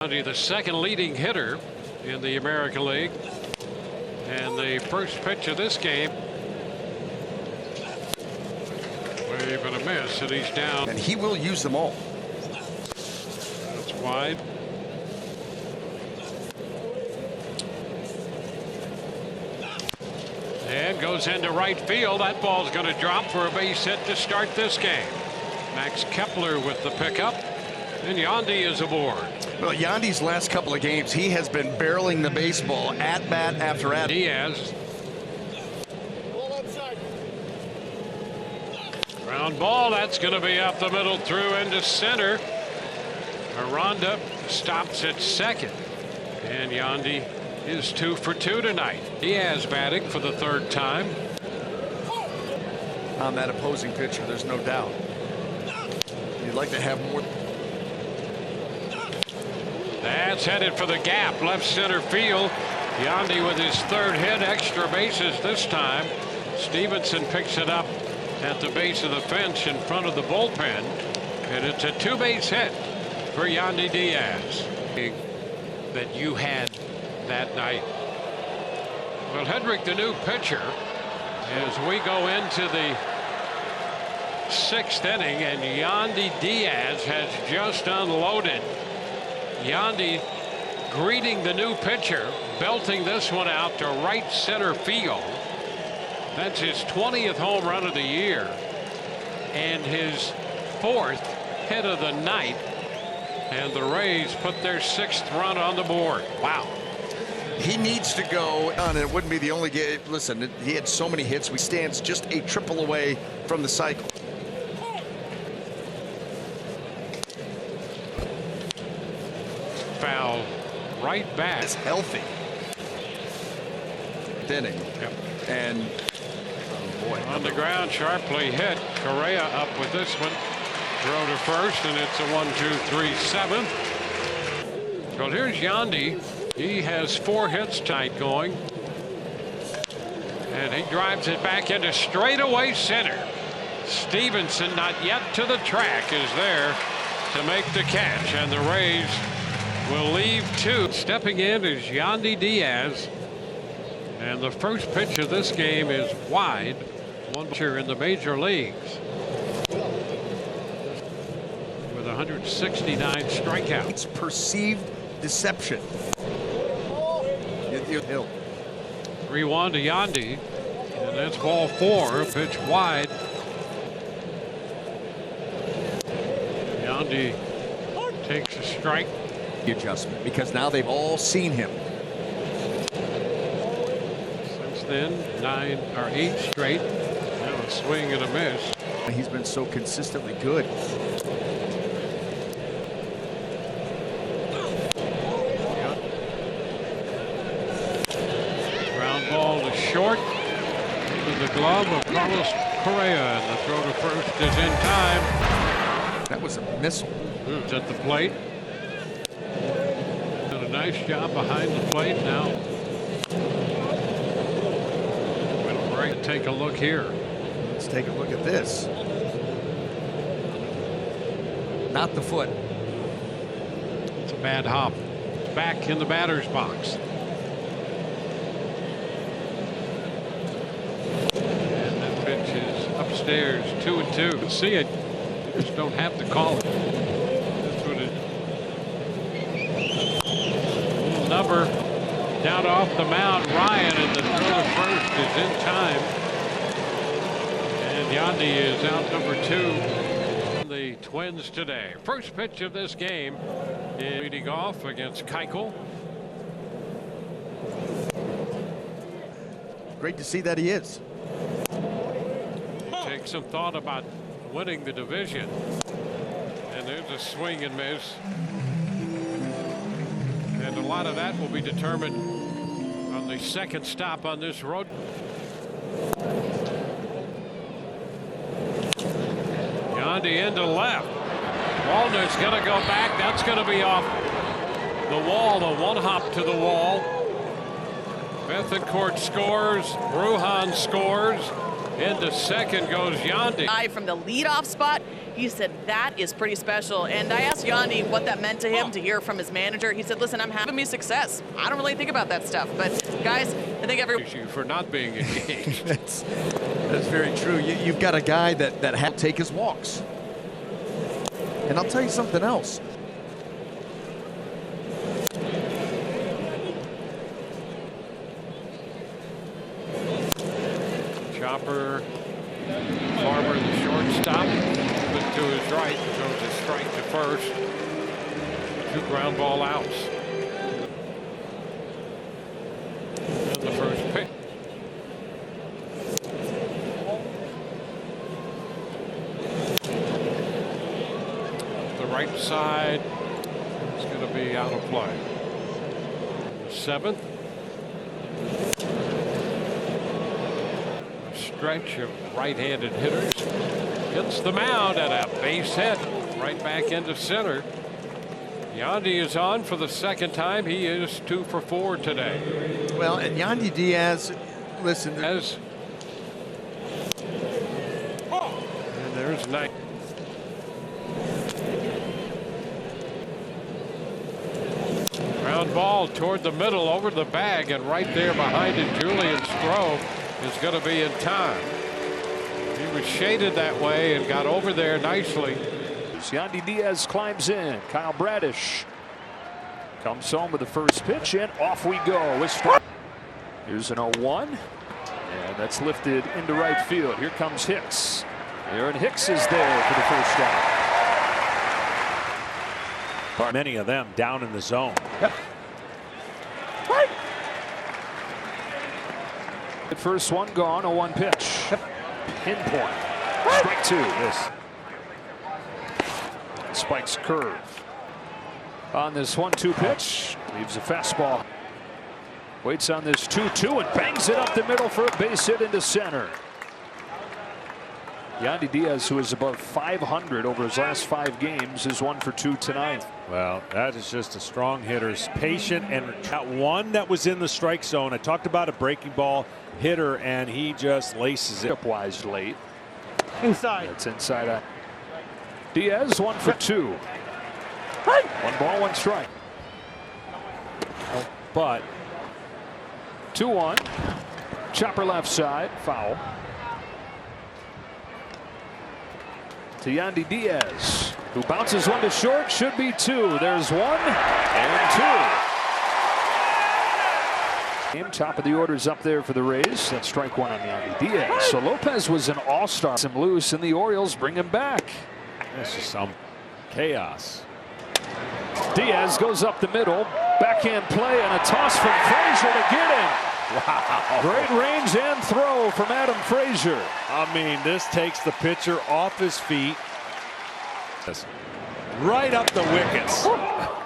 Yandy, the second leading hitter in the American League, and the first pitch of this game, wave and a miss, and he's down. And he will use them all. That's wide. And goes into right field. That ball's going to drop for a base hit to start this game. Max Kepler with the pickup, and Yandy is aboard. Well, Yandy's last couple of games, he has been barreling the baseball at bat after at. Díaz. Ground ball, that's going to be up the middle through into center. Aranda stops at second, and Yandy is 2 for 2 tonight. Díaz batting for the third time. On that opposing pitcher, there's no doubt. You'd like to have more. That's headed for the gap, left center field. Yandy with his third hit, extra bases this time. Stevenson picks it up at the base of the fence in front of the bullpen, and it's a two-base hit for Yandy Díaz that you had that night. Well, Hedrick, the new pitcher, as we go into the 6th inning, and Yandy Díaz has just unloaded. Yandy greeting the new pitcher, belting this one out to right center field. That's his 20th home run of the year and his 4th hit of the night, and the Rays put their 6th run on the board. Wow. He needs to go on. It wouldn't be the only game. Listen, he had so many hits. We stands just a triple away from the cycle. Foul right back. It's healthy. Inning. Yep. And oh boy, on the ground, sharply hit. Correa up with this one. Throw to first, and it's a 1-2-3-7. Well, here's Yandy. He has 4 hits tight going, and he drives it back into straightaway center. Stevenson, not yet to the track, is there to make the catch, and the Rays will leave 2. Stepping in is Yandy Díaz, and the first pitch of this game is wide. One pitcher in the major leagues with 169 strikeouts. It's perceived deception. 3-1 to Yandy, and that's ball 4. Pitch wide. Yandy takes a strike. The adjustment, because now they've all seen him. Since then, 9 or 8 straight. Now a swing and a miss. He's been so consistently good. Ground ball to short. Into the glove of Carlos Correa, and the throw to first is in time. That was a missile. It's at the plate. Done a nice job behind the plate now. We'll break. Take a look here. Let's take a look at this. Not the foot. It's a bad hop. Back in the batter's box. And that pitch is upstairs, 2-2. See it. You just don't have to call it. That's what it. Number down off the mound. Ryan, and the throw to first is in time. And Yandy is out number 2. The Twins today. First pitch of this game is leading off against Keuchel. Great to see that he is. Take some thought about winning the division. And there's a swing and miss. And a lot of that will be determined on the second stop on this road. Yandy into left. Walner's going to go back. That's going to be off the wall. The one hop to the wall. Bethencourt scores. Brujan scores. Into second goes Yandy. From the leadoff spot, he said that is pretty special. And I asked Yandy what that meant to him to hear from his manager. He said, listen, I'm having me success. I don't really think about that stuff. But guys, I think everyone for not being engaged. That's very true. You've got a guy that had to take his walks. And I'll tell you something else. Chopper, Farmer, the shortstop, but to his right, throws a strike to first. 2 ground ball outs. And the first pitch. The right side is going to be out of play. The 7th. Stretch of right-handed hitters, hits the mound at a base hit right back into center. Yandy is on for the 2nd time. He is 2 for 4 today. Well, and Yandy Díaz, listen. And there's Knight. Ground ball toward the middle over the bag, and right there behind it, Julian's throw is going to be in time. He was shaded that way and got over there nicely. Yandy Díaz climbs in. Kyle Bradish comes home with the first pitch, and off we go. Here's an 0-1, and that's lifted into right field. Here comes Hicks. Aaron Hicks is there for the first down. Many of them down in the zone. The first one gone, 0-1 pitch. Pinpoint. Strike 2. Yes. Spikes curve. On this 1-2 pitch, leaves a fastball. Waits on this 2-2 and bangs it up the middle for a base hit into center. Yandy Díaz, who is above 500 over his last 5 games, is 1 for 2 tonight. Well, that is just a strong hitter. Patient, and got one that was in the strike zone. I talked about a breaking ball hitter, and he just laces it. Up-wise late. Inside. That's inside out. Díaz 1 for 2. 1 ball, 1 strike. But 2-1. Chopper left side. Foul. To Yandy Díaz, who bounces one to short. Should be 2. There's 1 and 2. Game top of the order's up there for the Rays. That's strike 1 on Yandy Díaz. So Lopez was an all-star. Him loose, and the Orioles bring him back. this is some chaos. Díaz goes up the middle. Backhand play and a toss from Frazier to get him. Wow. Great range and throw from Adam Frazier. I mean, this takes the pitcher off his feet. Right up the wickets. Wow.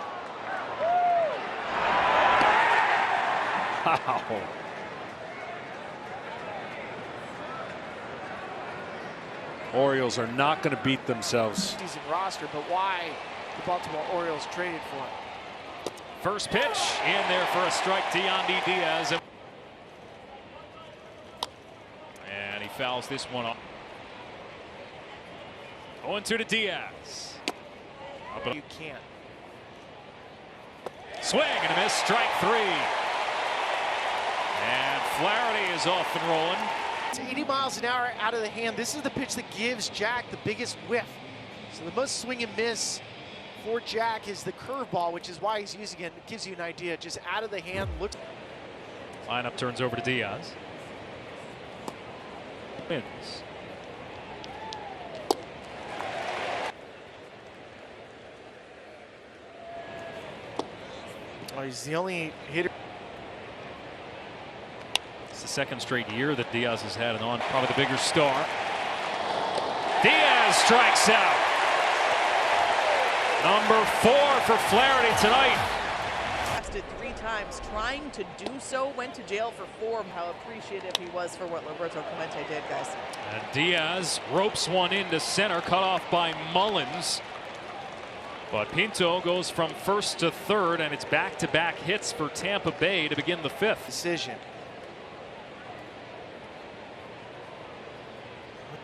Orioles are not going to beat themselves. Season roster, but why the Baltimore Orioles traded for him? First pitch in there for a strike to Yandy Díaz. And he fouls this one off. 0-2 to Díaz. You can't. Swing and a miss, strike 3. And Flaherty is off and rolling. It's 80 miles an hour out of the hand. This is the pitch that gives Jack the biggest whiff. So the most swing and miss for Jack is the curveball, which is why he's using it. It gives you an idea. Just out of the hand. Look. Lineup turns over to Díaz. Wins. Oh, he's the only hitter. It's the second straight year that Díaz has had an on, probably the bigger star. Díaz strikes out. Number 4 for Flaherty tonight. Tested 3 times trying to do so, went to jail for 4. How appreciative he was for what Roberto Clemente did, guys. And Díaz ropes one into center, cut off by Mullins. But Pinto goes from first to third, and it's back-to-back hits for Tampa Bay to begin the 5th. Decision.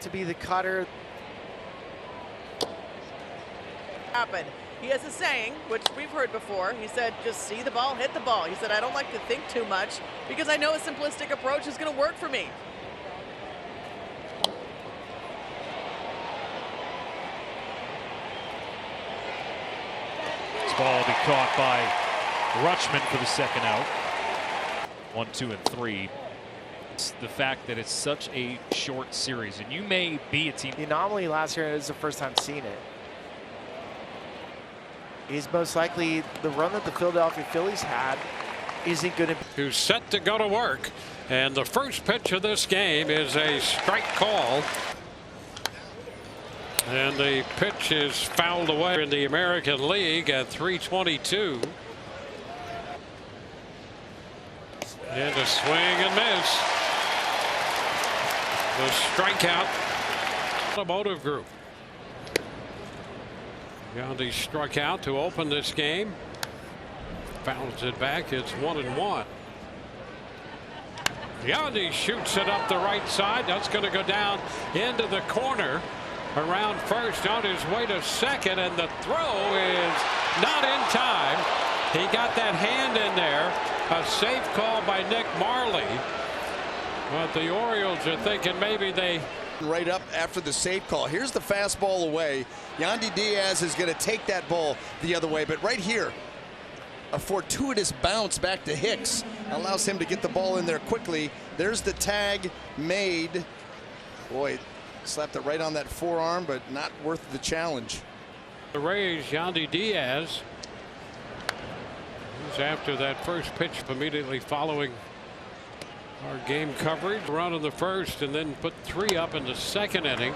to be the cutter. Happen. He has a saying, which we've heard before. He said, just see the ball, hit the ball. He said, I don't like to think too much because I know a simplistic approach is going to work for me. This ball will be caught by Rutschman for the second out. 1, 2, and 3. It's the fact that it's such a short series, and you may be a team. The anomaly last year is the first time seeing it. Is most likely the run that the Philadelphia Phillies had isn't going to be. Who's set to go to work. And the first pitch of this game is a strike call. And the pitch is fouled away in the American League at 322. And a swing and miss. The strikeout. Automotive Group. Yandy struck out to open this game. Fouls it back. It's 1-1. Yandy shoots it up the right side. That's going to go down into the corner around first on his way to second, and the throw is not in time. He got that hand in there. A safe call by Nick Marley. But the Orioles are thinking maybe they. Right up after the safe call. Here's the fastball away. Yandy Díaz is going to take that ball the other way, but right here, a fortuitous bounce back to Hicks allows him to get the ball in there quickly. There's the tag made. Boy, slapped it right on that forearm, but not worth the challenge. The Rays, Yandy Díaz. He's after that first pitch immediately following our game coverage. Run in the first and then put 3 up in the second inning.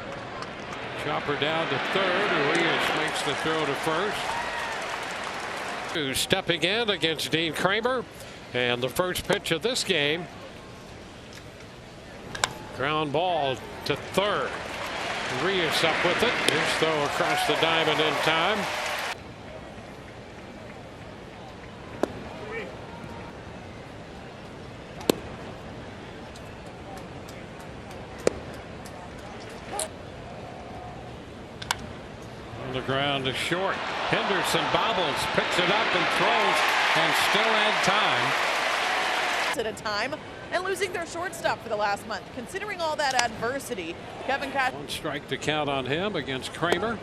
Chopper down to third. Díaz makes the throw to first. Who's stepping in against Dean Kramer. And the first pitch of this game. Ground ball to third. Díaz up with it. His throw across the diamond in time. The ground is short. Henderson bobbles, picks it up and throws, and still had time. At a time and losing their shortstop for the last month. Considering all that adversity, Kevin Cash. 1 strike to count on him against Kramer.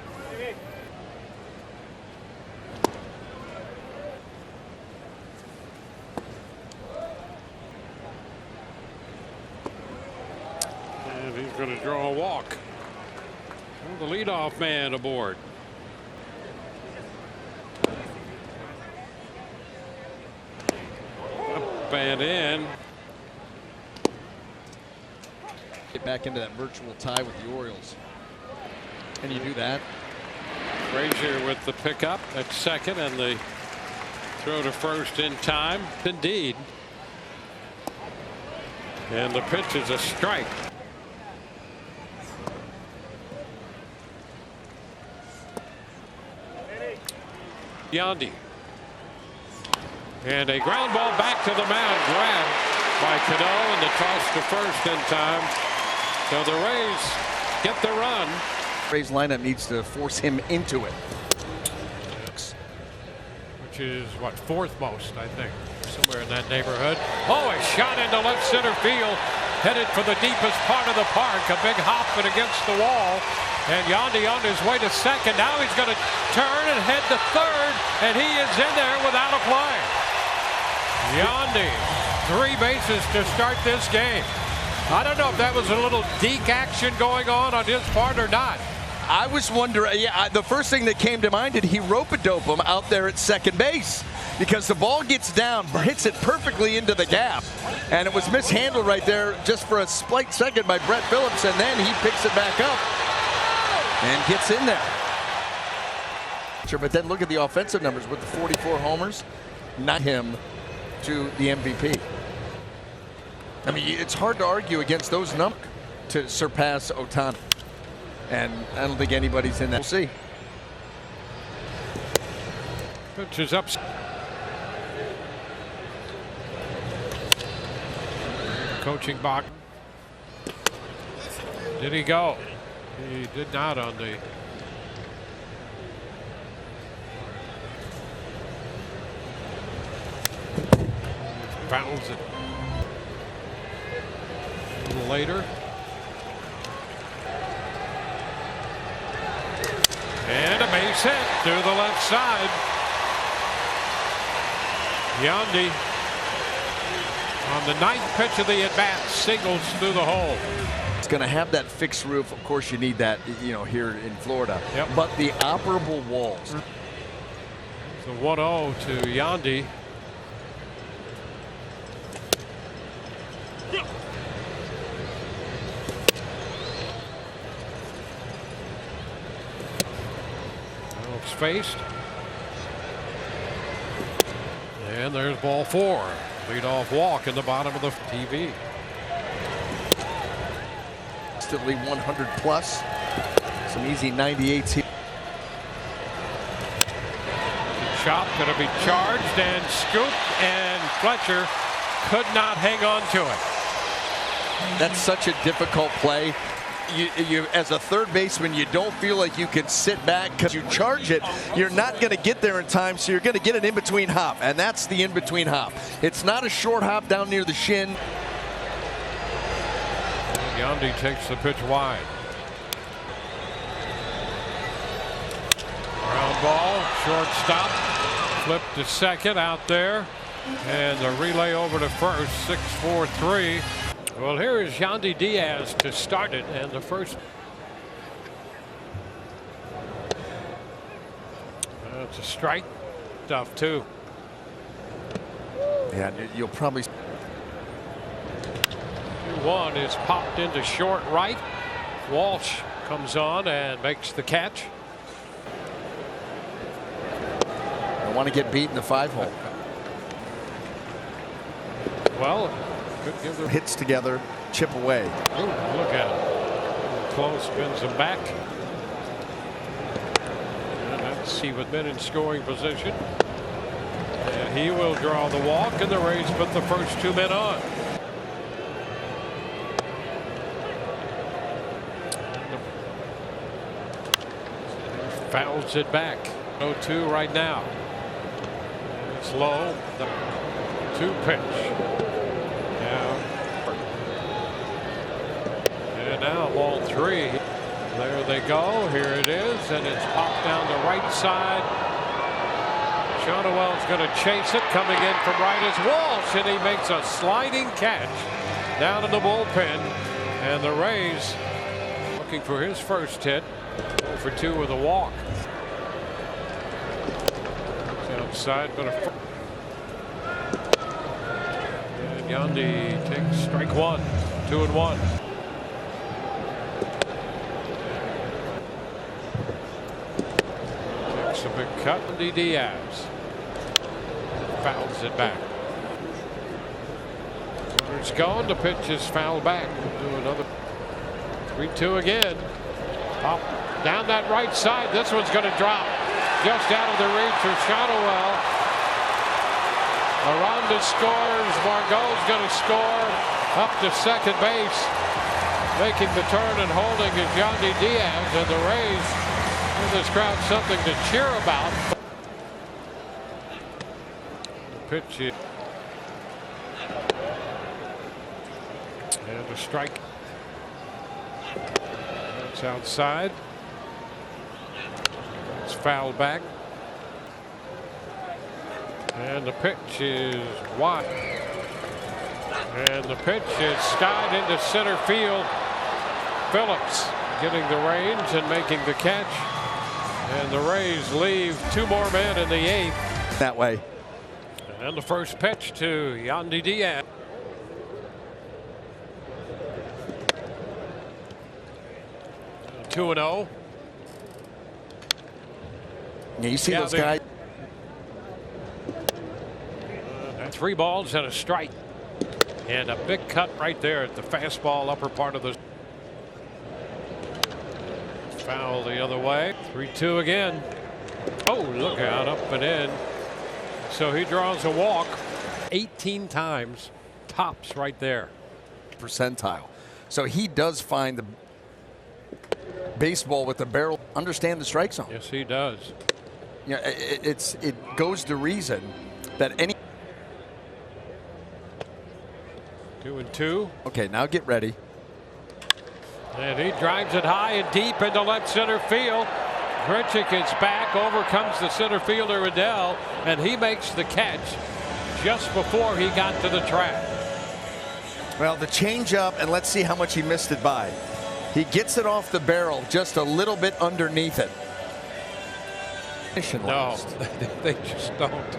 And he's going to draw a walk. Well, the leadoff man aboard. Up and in. Get back into that virtual tie with the Orioles. Can you do that? Frazier with the pickup at second and the throw to first in time. Indeed. And the pitch is a strike. Yandy. And a ground ball back to the mound, grabbed by Cano, and the toss to first in time. So the Rays get the run. Rays lineup needs to force him into it. Which is what, 4th most, I think, somewhere in that neighborhood. Oh, a shot into left center field, headed for the deepest part of the park. A big hop and against the wall. And Yandy on his way to second. Now he's going to turn and head to third, and he is in there without a play. Yandy, 3 bases to start this game. I don't know if that was a little deke action going on his part or not. I was wondering, yeah, the first thing that came to mind, did he rope-a-dope him out there at second base? Because the ball gets down, hits it perfectly into the gap, and it was mishandled right there just for a slight second by Brett Phillips, and then he picks it back up and gets in there. Sure, but then look at the offensive numbers with the 44 homers, not him to the MVP. I mean, it's hard to argue against those numbers to surpass Ohtani. And I don't think anybody's in that. We'll see. Pitch is up. Coaching box. Did he go? He did not on the fouls it a little later. And a base hit through the left side. Yandy on the 9th pitch of the at-bat singles through the hole. It's going to have that fixed roof. Of course, you need that, you know, here in Florida. Yep. But the operable walls. So 1-0 to Yandy. Faced. And there's ball 4. Leadoff walk in the bottom of the TV. Instantly 100 plus. Some easy 98s here. Chop going to be charged and scooped, and Fletcher could not hang on to it. That's such a difficult play. You as a third baseman, you don't feel like you can sit back because you charge it. You're not going to get there in time, so you're going to get an in-between hop, and that's the in-between hop. It's not a short hop down near the shin. Yandy takes the pitch wide. Ground ball, shortstop, flip to second out there, and the relay over to first. 6-4-3. Well, here is Yandy Díaz to start it, and the first. It's a strike. Tough too. Yeah, you'll probably. 2-1 is popped into short right. Walsh comes on and makes the catch. I want to get beat in the 5-hole. Well, could give the hits together, chip away. Ooh, look at him. Close, spins him back. And let's see with men in scoring position. And he will draw the walk, and the Rays put the first 2 men on. Fouls it back. 0-2 right now. It's low. The 2 pitch. Now ball 3. There they go. Here it is, and it's popped down the right side. Shonowell's going to chase it, coming in from right is Walsh, and he makes a sliding catch down in the bullpen. And the Rays looking for his first hit. 0 for 2 with a walk. It's outside, but and Yandy takes strike 1. 2-1. A big cut. Díaz fouls it back. It's gone. The pitch is fouled back. We'll do another 3-2 again. Pop down that right side. This one's going to drop just out of the reach of Shonowell. Aranda scores. Margot's going to score up to second base. Making the turn and holding is Yandy Díaz, and the Rays. This crowd something to cheer about. The pitch is and a strike. That's outside. It's fouled back. And the pitch is wide. And the pitch is skied into center field. Phillips getting the range and making the catch. And the Rays leave 2 more men in the 8th. That way. And the first pitch to Yandy Díaz. – 2-0. Yeah, you see those guys. 3 balls and a strike. And a big cut right there at the fastball upper part of the. Foul the other way. 3-2 again. Oh, look out, up and in. So he draws a walk 18 times. Tops right there. Percentile. So he does find the baseball with the barrel. Understand the strike zone. Yes, he does. You know, it goes to reason that any. 2-2. Okay, now get ready. And he drives it high and deep into left center field. Grichuk is back, overcomes the center fielder Adele, and he makes the catch just before he got to the track. Well, the change up, and let's see how much he missed it by. He gets it off the barrel just a little bit underneath it. No, they just don't.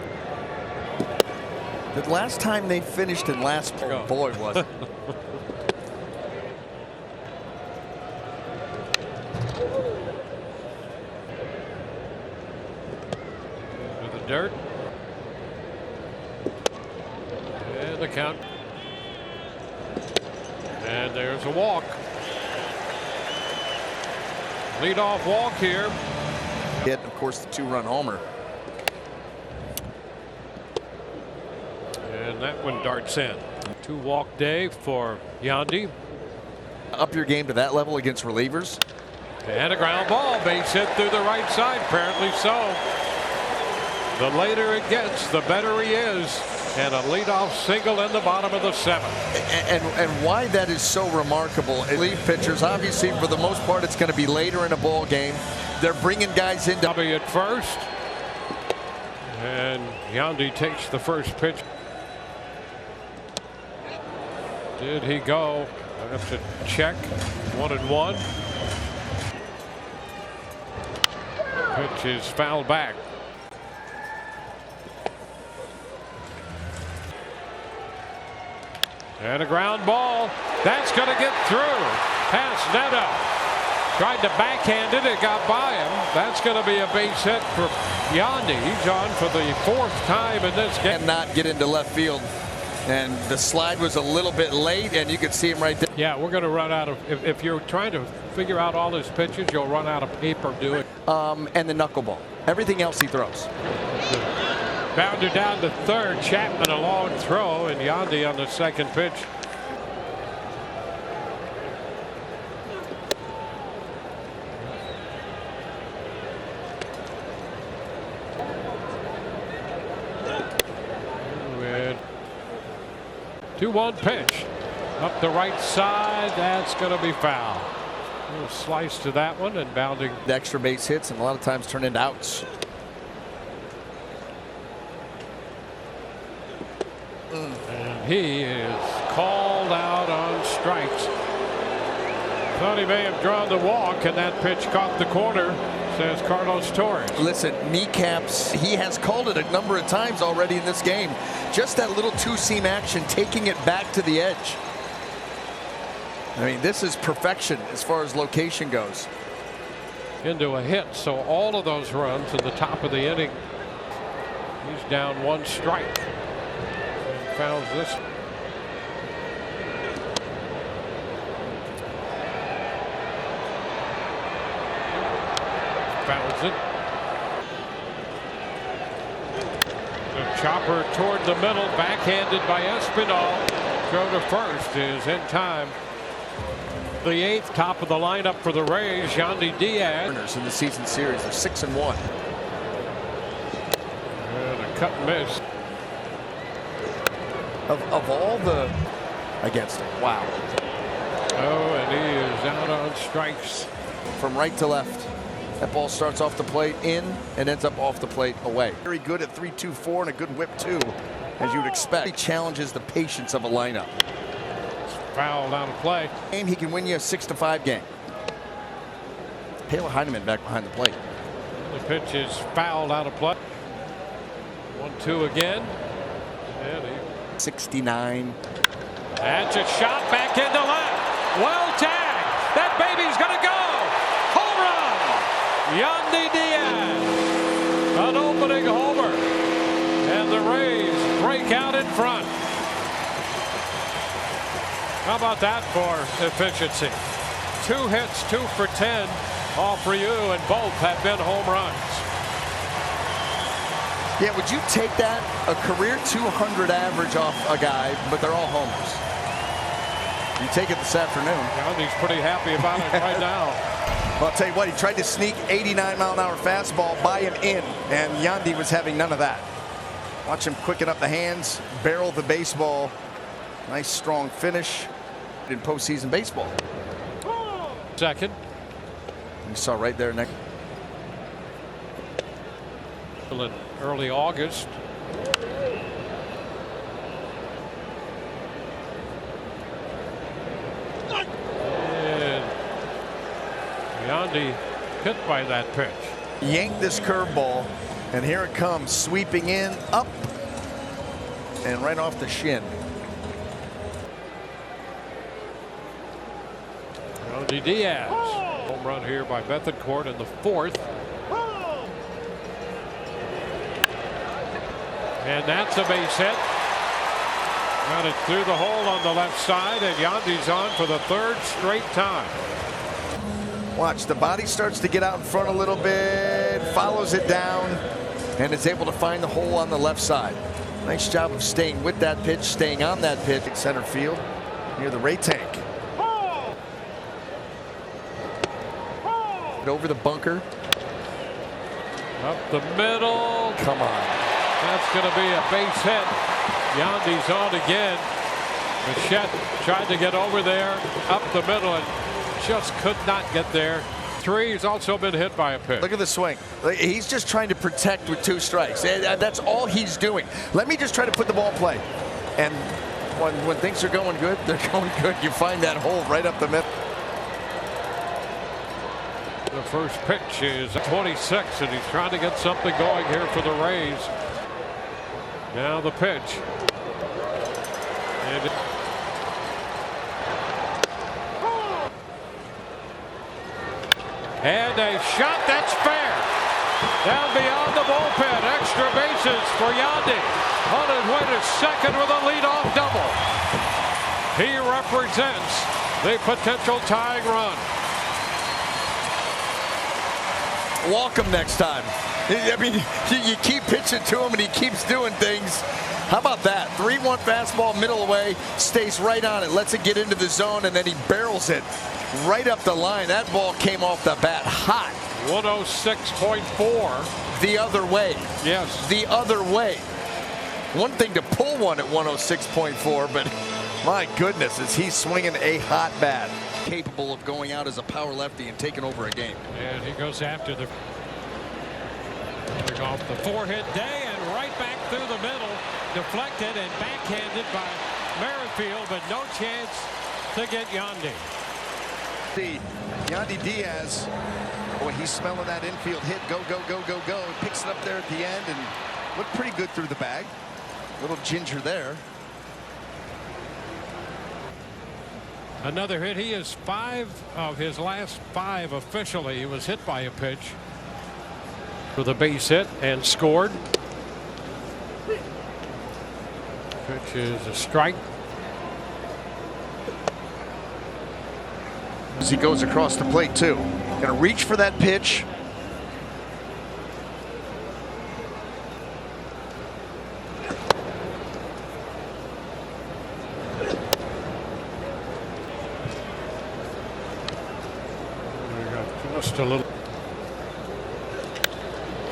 The last time they finished in last place, oh boy, was it. To the dirt. And the count. And there's a walk. Leadoff walk here. Hit, of course, the 2-run homer. And that one darts in. 2-walk day for Yandy. Up your game to that level against relievers. And a ground ball, base hit through the right side, apparently so. The later it gets, the better he is. And a leadoff single in the bottom of the 7th. And why that is so remarkable. Elite pitchers, obviously, for the most part, it's going to be later in a ball game. They're bringing guys in. W at first. And Yandy takes the first pitch. Did he go? I have to check. 1-1. Pitch is fouled back. And a ground ball. That's going to get through. Past Neto. Tried to backhand it. It got by him. That's going to be a base hit for Yandy. He's on for the 4th time in this game. And not get into left field. And the slide was a little bit late, and you could see him right there. Yeah, we're going to run out of. If you're trying to figure out all his pitches, you'll run out of paper doing. And the knuckleball. Everything else he throws. Bounder down to third. Chapman a long throw, and Yandy on the second pitch. And 2-1 pitch. Up the right side. That's going to be foul. A little slice to that one, and bounding. The extra base hits, and a lot of times turn into outs. And he is called out on strikes. Thought he may have drawn the walk, and that pitch caught the corner, says Carlos Torres. Listen, kneecaps, he has called it a number of times already in this game. Just that little two-seam action, taking it back to the edge. I mean, this is perfection as far as location goes. Into a hit, so all of those runs at the top of the inning. He's down 1 strike. Fouls this. Fouls it. The chopper toward the middle, backhanded by Espinal. Throw to first is in time. The 8th, top of the lineup for the Rays, Yandy Díaz. In the season series, they're 6-1. And a cut and miss. Of all the against him. Wow. Oh, and he is out on strikes. From right to left. That ball starts off the plate in and ends up off the plate away. Very good at 3-2-4 and a good whip too, as you'd expect. He challenges the patience of a lineup. Foul down to play. He can win you a 6-5 game. Taylor Heineman back behind the plate. The pitch is fouled out of play. 1-2 again. And he 69. That's a shot back into left. Well tagged. That baby's going to go. Home run. Yandy Díaz. An opening homer. And the Rays break out in front. How about that for efficiency? 2 hits, 2 for 10 off for you, and both have been home runs. Yeah, would you take that? A career 200 average off a guy, but they're all homers. You take it this afternoon. Yandy's pretty happy about it right now. Well, I'll tell you what, he tried to sneak 89-mile-an-hour fastball by him in, and Yandy was having none of that. Watch him quicken up the hands, barrel the baseball. Nice, strong finish in postseason baseball. Second. You saw right there next. In early August. And Yandy hit by that pitch. Yanked this curveball, and here it comes, sweeping in, up, and right off the shin. Yandy Díaz. Home run here by Bethencourt in the fourth. And that's a base hit. Got it through the hole on the left side, and Yandy's on for the third straight time. Watch, the body starts to get out in front a little bit, follows it down, and is able to find the hole on the left side. Nice job of staying with that pitch, staying on that pitch. Center field near the Ray tank. Over the bunker. Up the middle. Come on. That's going to be a base hit. Yandy's on again. Bichette tried to get over there, up the middle, and just could not get there. He's also been hit by a pitch. Look at the swing. He's just trying to protect with 2 strikes. That's all he's doing. Let me just try to put the ball in play. And when things are going good, they're going good. You find that hole right up the middle. The first pitch is 26, and he's trying to get something going here for the Rays. Now the pitch. And a shot that's fair. Down beyond the bullpen. Extra bases for Yandy. On his way to second with a leadoff double. He represents the potential tying run. Walk him next time. I mean, you keep pitching to him and he keeps doing things. How about that? 3-1 fastball, middle away, stays right on it, lets it get into the zone, and then he barrels it right up the line. That ball came off the bat hot. 106.4. The other way. Yes. The other way. One thing to pull one at 106.4, but my goodness, is he swinging a hot bat. Capable of going out as a power lefty and taking over a game. And he goes after the off the 4-hit day and right back through the middle. Deflected and backhanded by Merrifield, but no chance to get Yandy. See, Yandy Díaz, boy, he's smelling that infield hit. Go, go, go, go, go. Picks it up there at the end and looked pretty good through the bag. Little ginger there. Another hit. He is 5 of his last 5 officially. He was hit by a pitch with a base hit and scored. Pitch is a strike. As he goes across the plate too. Gonna reach for that pitch. Just a little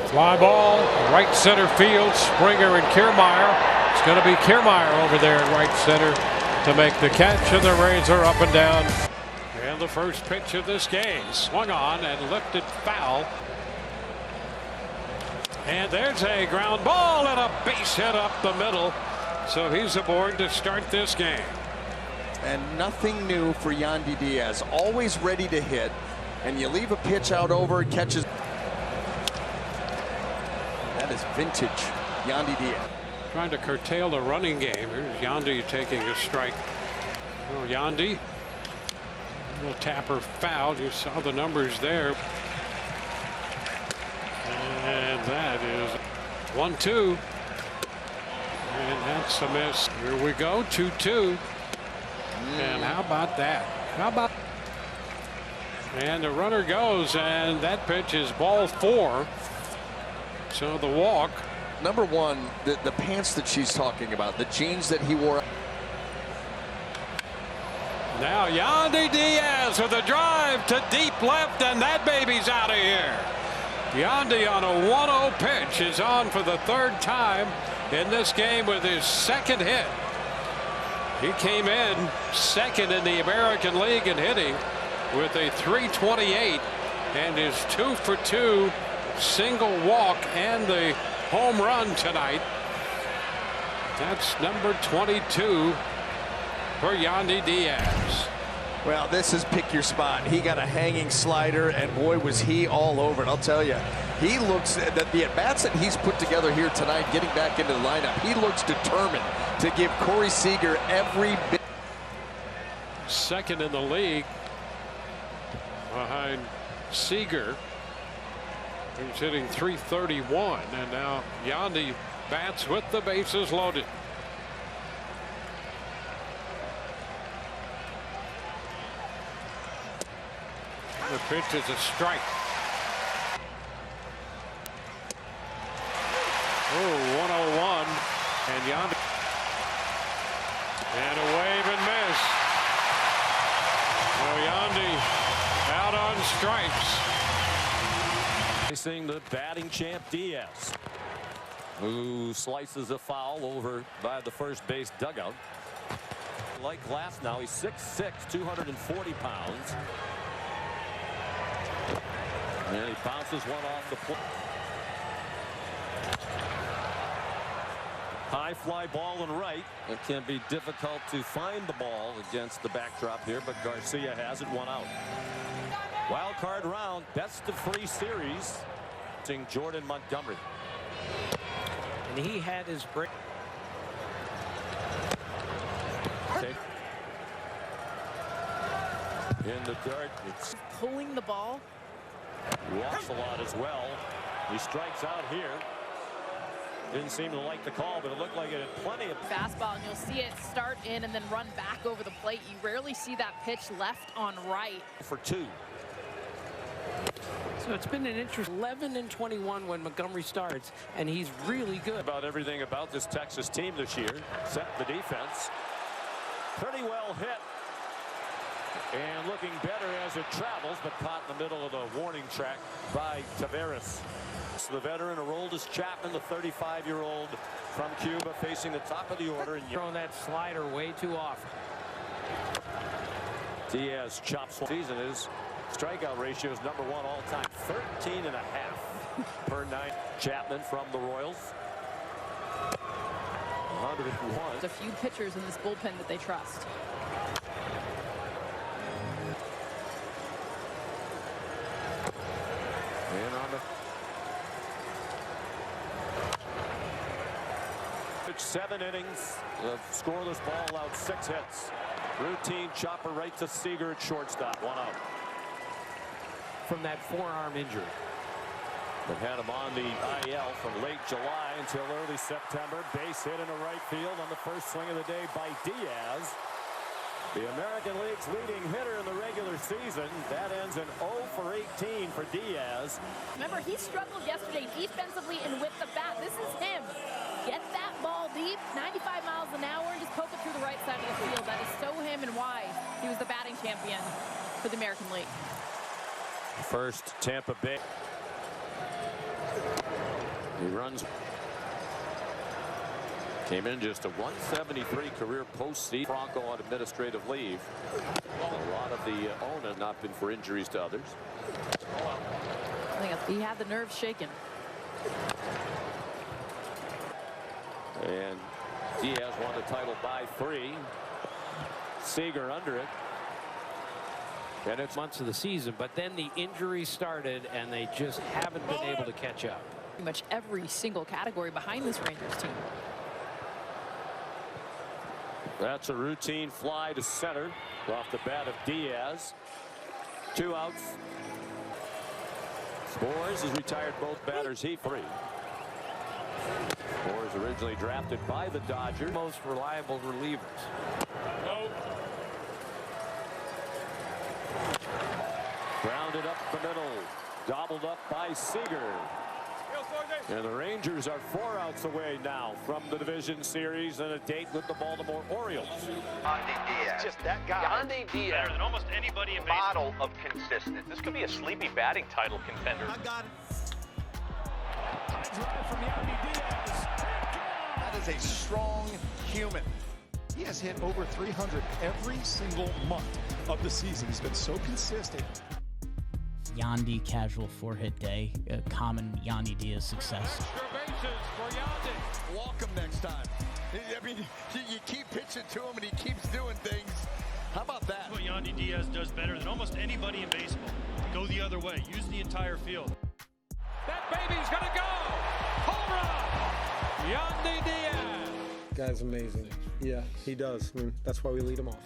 fly ball, right center field. Springer and Kiermaier. It's going to be Kiermaier over there at right center to make the catch, and the Rays are up and down. And the first pitch of this game swung on and lifted foul. And there's a ground ball and a base hit up the middle. So he's aboard to start this game. And nothing new for Yandy Díaz. Always ready to hit. And you leave a pitch out over, catches. That is vintage Yandy Díaz. Trying to curtail the running game. Here's Yandy taking a strike. Oh, Yandy. Little tapper foul. You saw the numbers there. And that is 1-2. And that's a miss. Here we go. 2-2. And how about that? How about? And the runner goes, and that pitch is ball 4. So the walk. Number one, the pants that she's talking about, the jeans that he wore. Now Yandy Díaz with a drive to deep left, and that baby's out of here. Yandy on a 1-0 pitch is on for the third time in this game with his second hit. He came in second in the American League in hitting with a .328 and his 2-for-2 single walk and the home run tonight. That's number 22 for Yandy Díaz. Well, this is pick your spot. He got a hanging slider, and boy, was he all over it. I'll tell you, he looks at the at-bats that he's put together here tonight, getting back into the lineup. He looks determined to give Corey Seager every bit. Second in the league behind Seager. He's hitting .331, and now Yandy bats with the bases loaded. The pitch is a strike. Oh, 101, and Yandy. And a wave and miss. So Yandy out on strikes. Facing the batting champ Díaz, who slices a foul over by the first base dugout. Like glass now, he's 6'6", 240 pounds. And he bounces one off the plate. High fly ball and right. It can be difficult to find the ball against the backdrop here, but Garcia has it, 1 out. Wild card round, best of 3 series. Jordan Montgomery. And he had his break. In the dirt, it's Pulling the ball. walks a lot as well. He strikes out here. Didn't seem to like the call, but it looked like it had plenty of fastball, and you'll see it start in and then run back over the plate. You rarely see that pitch left on right. for 2. So it's been an interesting 11-21 when Montgomery starts, and he's really good. About everything about this Texas team this year, except the defense. Pretty well hit. And looking better as it travels, but caught in the middle of the warning track by Taveras. The veteran, Aroldis Chapman, the 35-year-old from Cuba, facing the top of the order. And Throwing that slider way too often. Díaz chops one. Season is strikeout ratio is #1 all time, 13.5 per night. Chapman from the Royals. 101. There's a few pitchers in this bullpen that they trust. And on the 7 innings of scoreless ball, allowed 6 hits. Routine chopper right to Seager at shortstop, 1 out. From that forearm injury. That had him on the IL from late July until early September. Base hit into right field on the first swing of the day by Díaz. The American League's leading hitter in the regular season. That ends in 0 for 18 for Díaz. Remember, he struggled yesterday defensively and with the bat. This is him. Get that ball deep, 95 miles an hour, and just poke it through the right side of the field. That is so him and why he was the batting champion for the American League. First, Tampa Bay. He runs. Came in just a 173 career postseason. Franco on administrative leave. A lot of the owner not been for injuries to others. I think he had the nerves shaken. And Díaz won the title by 3. Seager under it. And it's months of the season, but then the injuries started, and they just haven't been able to catch up. Pretty much every single category behind this Rangers team. That's a routine fly to center off the bat of Díaz. 2 outs. Spores has retired both batters. He 3. Spores originally drafted by the Dodgers. Most reliable relievers. Grounded up the middle. Gobbled up by Seager. And the Rangers are 4 outs away now from the division series and a date with the Baltimore Orioles. Yandy Díaz. Just that guy. Yandy Díaz. Better than almost anybody in baseball. Model of consistent. This could be a sleepy batting title contender. I got it. Drive from Yandy Díaz. That is a strong human. He has hit over 300 every single month of the season. He's been so consistent. Yandy casual 4-hit day, a common Yandy Díaz success. Extra bases for Yandy. Walk him next time. I mean, you keep pitching to him and he keeps doing things. How about that? What Yandy Díaz does better than almost anybody in baseball. Go the other way. Use the entire field. That baby's gonna go. Home run. Yandy Díaz. Guy's amazing. Yeah, he does. I mean, that's why we lead him off.